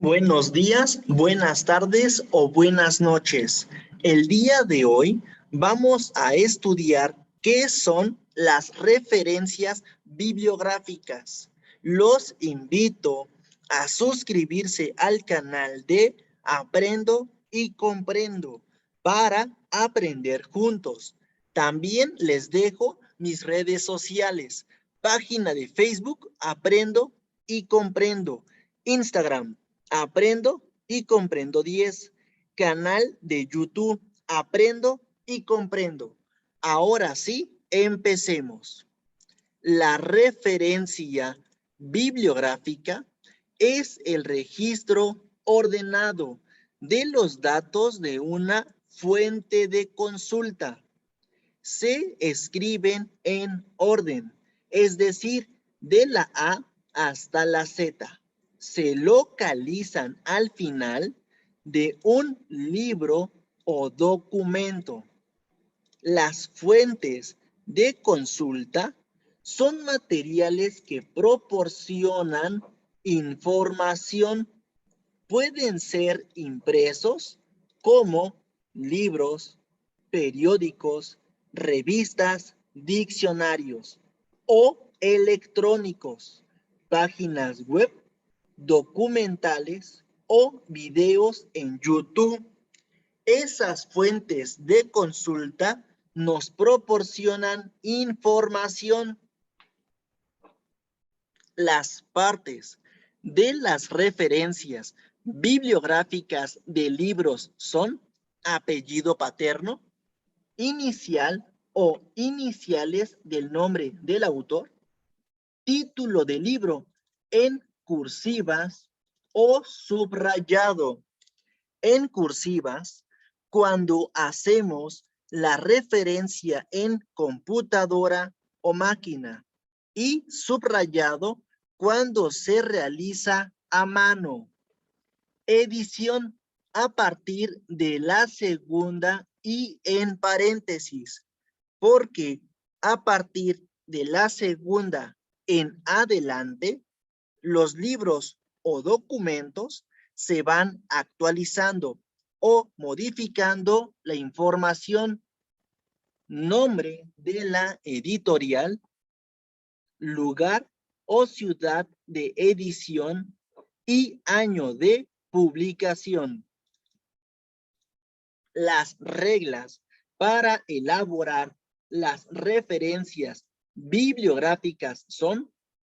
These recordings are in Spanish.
Buenos días, buenas tardes o buenas noches. El día de hoy vamos a estudiar qué son las referencias bibliográficas. Los invito a suscribirse al canal de Aprendo y Comprendo para aprender juntos. También les dejo mis redes sociales, página de Facebook Aprendo y Comprendo, Instagram Aprendo y Comprendo 10, canal de YouTube Aprendo y Comprendo. Ahora sí, empecemos. La referencia bibliográfica es el registro ordenado de los datos de una fuente de consulta. Se escriben en orden, es decir, de la A hasta la Z. Se localizan al final de un libro o documento. Las fuentes de consulta son materiales que proporcionan información. Pueden ser impresos como libros, periódicos, revistas, diccionarios o electrónicos, páginas web, documentales o videos en YouTube. Esas fuentes de consulta nos proporcionan información. Las partes de las referencias bibliográficas de libros son apellido paterno, inicial o iniciales del nombre del autor, título del libro en cursivas o subrayado. En cursivas, cuando hacemos la referencia en computadora o máquina, y subrayado cuando se realiza a mano. Edición a partir de la segunda y en paréntesis, porque a partir de la segunda en adelante, los libros o documentos se van actualizando o modificando la información. Nombre de la editorial, lugar o ciudad de edición y año de publicación. Las reglas para elaborar las referencias bibliográficas son: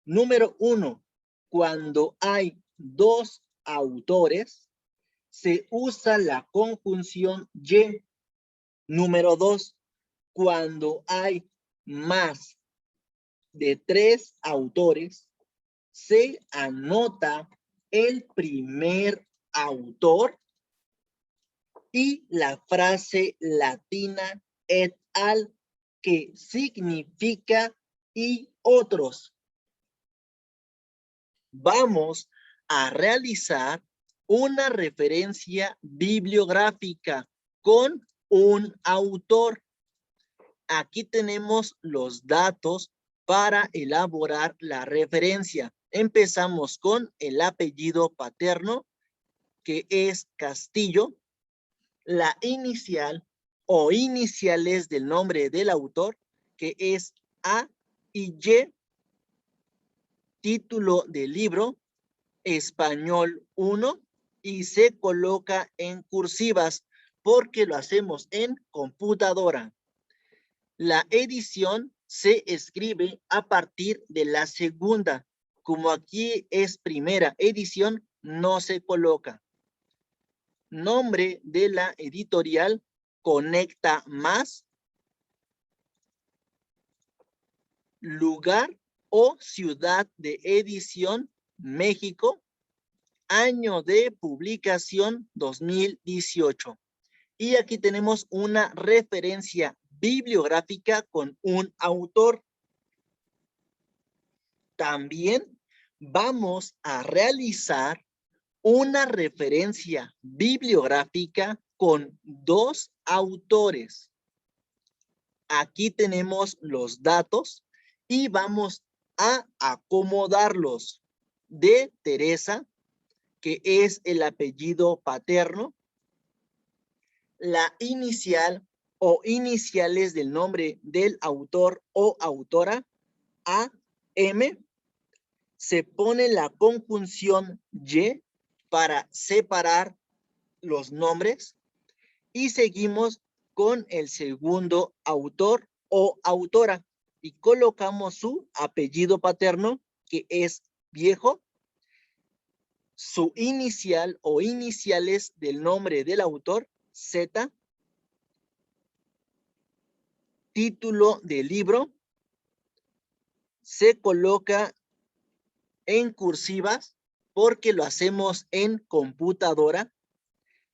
número 1, cuando hay dos autores, se usa la conjunción y. Número 2, cuando hay más de 3 autores, se anota el primer autor y la frase latina et al, que significa y otros. Vamos a realizar una referencia bibliográfica con un autor. Aquí tenemos los datos para elaborar la referencia. Empezamos con el apellido paterno, que es Castillo, la inicial o iniciales del nombre del autor, que es A y Y, título del libro, Español 1, y se coloca en cursivas porque lo hacemos en computadora. La edición se escribe a partir de la segunda. Como aquí es primera edición, no se coloca. Nombre de la editorial, Conecta Más. Lugar o ciudad de edición, México. Año de publicación, 2018. Y aquí tenemos una referencia bibliográfica con un autor. También vamos a realizar una referencia bibliográfica con dos autores. Aquí tenemos los datos y vamos a acomodarlos. De Teresa, que es el apellido paterno, la inicial o iniciales del nombre del autor o autora, A, M, se pone la conjunción Y para separar los nombres y seguimos con el segundo autor o autora y colocamos su apellido paterno, que es Viejo, su inicial o iniciales del nombre del autor, Z, título del libro, se coloca en cursivas porque lo hacemos en computadora.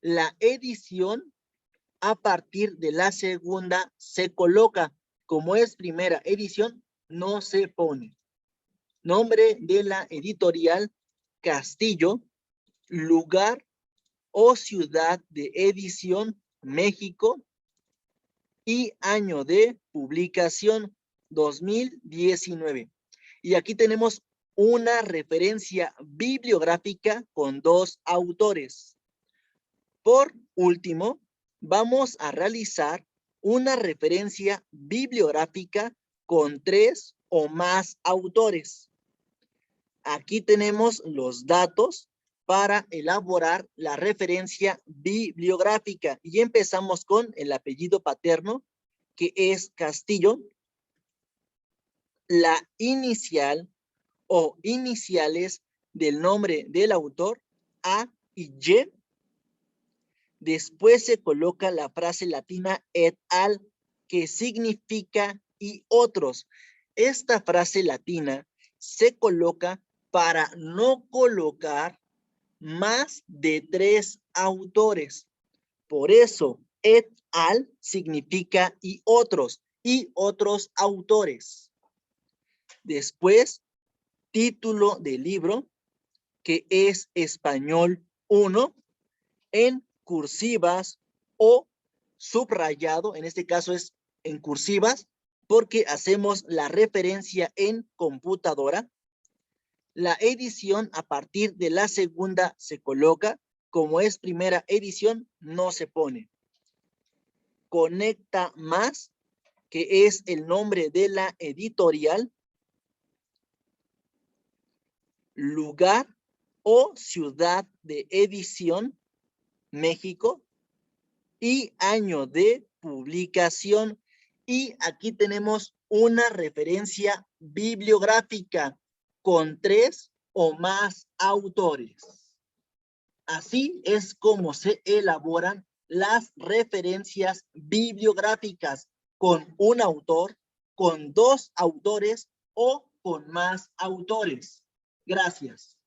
La edición a partir de la segunda se coloca. Como es primera edición, no se pone. Nombre de la editorial, Castillo. Lugar o ciudad de edición, México. Y año de publicación, 2019. Y aquí tenemos una referencia bibliográfica con 2 autores. Por último, vamos a realizar una referencia bibliográfica con 3 o más autores. Aquí tenemos los datos para elaborar la referencia bibliográfica y empezamos con el apellido paterno, que es Castillo, la inicial o iniciales del nombre del autor, A y Y. Después se coloca la frase latina et al, que significa y otros. Esta frase latina se coloca para no colocar más de 3 autores. Por eso, et al significa y otros autores. Después, título del libro, que es Español 1, en cursivas o subrayado, en este caso es en cursivas, porque hacemos la referencia en computadora. La edición a partir de la segunda se coloca, como es primera edición, no se pone. Conecta más, que es el nombre de la editorial. Lugar o ciudad de edición, México. Y año de publicación. Y aquí tenemos una referencia bibliográfica con 3 o más autores. Así es como se elaboran las referencias bibliográficas con un autor, con 2 autores o con más autores. Gracias.